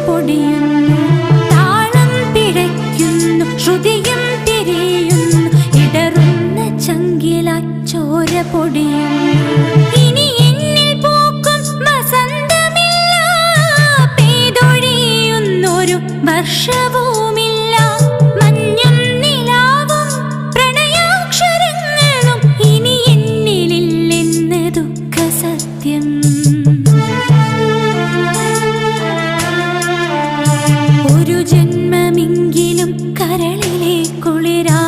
പൊടിയുന്നു, താളം പിഴയ്ക്കുന്നു, ശ്രുതിയും തിരിയുന്നു, ഇടറുന്ന ചങ്കിലായി ചോര പൊടിയുന്നു. ഇനി എന്നിൽ പൂക്കും വസന്തമില്ല, പെയ്തൊഴിയുന്നൊരു വർഷവുമില്ല. മഞ്ഞും നിലാവും പ്രണയാക്ഷരങ്ങളും ഇനി എന്നിലില്ലെന്ന് ദുഃഖസത്യം. ഒരു ജന്മമെങ്കിലും കരളിലെ കുളിരാ